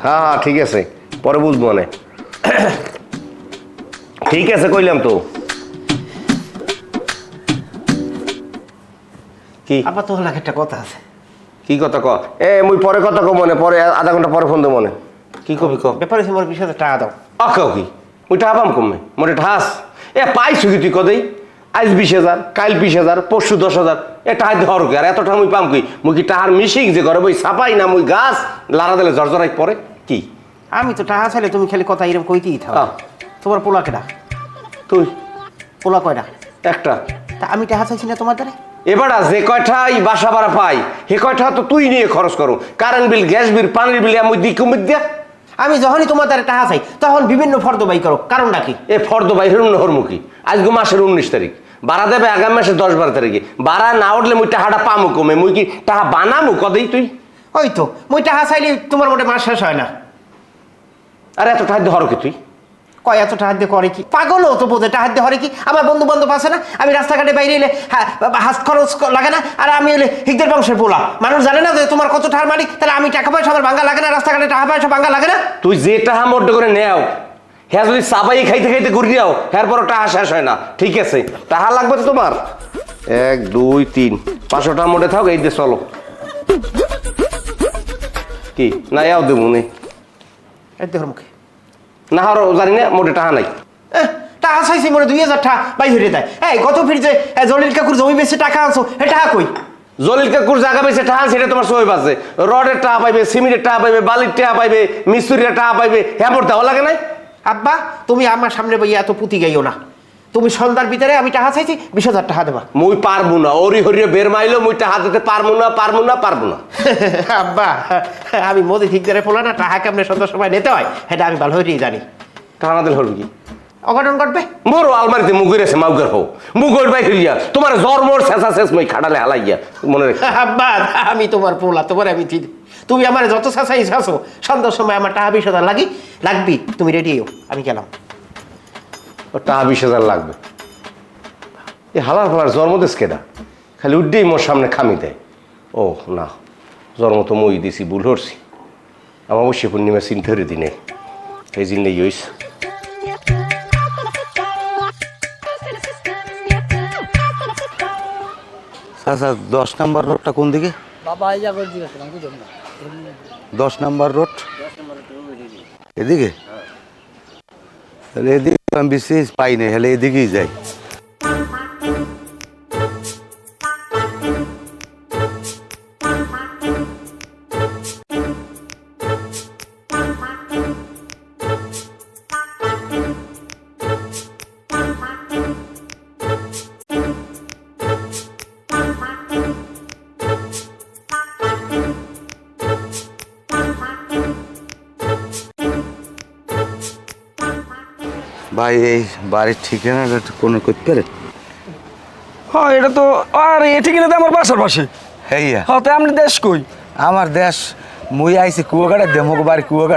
হ্যাঁ হ্যাঁ ঠিক আছে, পরে বুঝবো মানে। ঠিক আছে কইলাম তো। কি আবার তো লাগে একটা কথা আছে। কি কথা ক? মুই পরে কথা কো মনে, পরে আধা ঘন্টা পরে ফোন দে মনে। কি কবি ক? ব্যাপার হচ্ছে মোর 20,000 টাকা দাও। আকাও কি মুই টাকা পাম কমে মোরে ঠাস। পাইছু কি তুই কদেই? আজ 20,000, কাল 20,000, পরশু 10,000। টাকা ধর কি আর এত টাকা মুই পাম কি? মুই কি টাহার মিশিং যে ঘরে বই ছাপাই না মুই গাছ লাড়া দিলে জর্জরাই পরে কি? আমি তো টাকা চাইলে তুমি খালি কথা এরকম কইতেই থাকো। তোমার পোলা কেডা? তুই পোলা কয়টা? একটা। তা আমি টাকা চাইছি না তোমার দ্বারা? এবার যে কয়টা এই বাসা ভাড়া পাই সে কয়টা তো তুই নিয়ে খরচ করো। কারেন্ট বিল, গ্যাস বিল, পানির বিল আমি দিই কমিয়ে দিয়া। আমি যখনই তোমার দ্বারা টাকা চাই তখন বিভিন্ন ফর্দ বাই করো, কারণটা কি? ফর্দ বাইরের হরমুখী। আজকে মাসের 19 তারিখ, বাড়া দেবে আগামী মাসের 10-12 তারিখে। বাড়া না উঠলে মুই টাকাটা পামু কমে। মুই কি টাকা বানামু কদেই তুই? ওই তো মুই টাকা চাইলে তোমার মোটে মাস শেষ হয় না। আর এত টাকা ধর কি তুই? কয় এত টাকা দিয়ে করে কি? পাগলও তো বোঝে টাকা দিয়ে হরে কি? আমার বন্ধু বান্ধব আছে না, আমি রাস্তাঘাটে বাইরে এলে হাত খরচ লাগে না। আর আমি এলে হিকদের বংশের পোলা, মানুষ জানে না যে তোমার কত টাকার মালিক। তাহলে আমি টাকা পয়সা আমার ভাঙ্গা লাগে না? রাস্তাঘাটে টাকা পয়সা ভাঙ্গা লাগে না? তুই যে টাকা মোটে করে নেও, হ্যাঁ যদি চাবাই খাইতে খাইতে ঘুরি যাও, হ্যাঁ পর টাকা শেষ হয় না। ঠিক আছে, টাকা লাগবে তো তোমার 1 2 3 500 টাকা মোটে থাক। এই দিয়ে চলো কি না যাও দেবো নে এই দেহর মুখে না হারো জানি না মোটে টাকা নাই। টাকা চাইছি মনে 2,000 টাকা বাই হয়ে যায়। এই গত ফির যে জলিল কাকুর জমি বেশি টাকা আনছো, এ টাকা কই? জলিল কাকুর জায়গা পেয়েছে টাকা, সেটা তোমার সই আছে। রডের টাকা পাইবে, সিমেন্টের টাকা পাইবে, বালির টাকা পাইবে, মিস্ত্রির টাকা পাইবে। হ্যাঁ পর দেওয়া লাগে নাই? আব্বা তুমি আমার সামনে বইয়া এত পুঁতি গাইও না। তুমি সন্ধ্যার ভিতরে আমি টাকা চাইছি 20,000 টাকা দেবা। মুই পারবো না, ওরি হরিয়ে বের মাইলো মুই টাকা দিতে পারবো না, পারবো না, পারবো না। আব্বা আমি মোদি ঠিক ধরে পোলা না, টাকা কেমনে সন্ধ্যার সময় নিতে হয় সেটা আমি ভালো হয়েই জানি। টাকা না দিলে হবে কি? অঘটন ঘটবে। মোর আলমারিতে মুগের আছে, মাউগের হো মুগের বাই হইয়া তোমার জ্বর মোর শেষা শেষ মই খাটালে হালাইয়া মনে রেখে। আব্বা আমি তোমার পোলা, তোমার আমি চিনি। তুমি আমার যত চাচাই চাচ্ছো সন্ধ্যার সময় আমার টাকা 20,000 লাগবি। তুমি রেডি হও, আমি গেলাম। টাকা 20,000 লাগবে? এই হালার ফালার জন্ম দেশ কেডা? খালি উড্ডেই মোর সামনে খামি দেয়। ও না, জন্ম তো মই দিছি, ভুল হরছি। আমার অবশ্যই পূর্ণিমা চিন্তা করে দিনে এই জিনিস ইউস। আচ্ছা 10 নম্বর রোডটা কোন দিকে? বাবা এই জায়গায় জিজ্ঞাসা করলাম, বুঝলাম না। 10 নম্বর রোড এদিকে? তাহলে এদিকে আমি বিশেষ পাই না, হলে এদিকেই যাই। ভাই এই বাড়ির ঠিকানাটা কোনো করতে পারে? হ্যাঁ এটা তো আর এ ঠিকানা তো আমার বাসার পাশে। হ্যাঁ হ্যাঁ তো আপনি দেশ কই? আমার দেশ মুই আইছি কুয়াকাটা, দেমক বাড়ি কুয়াকাটা।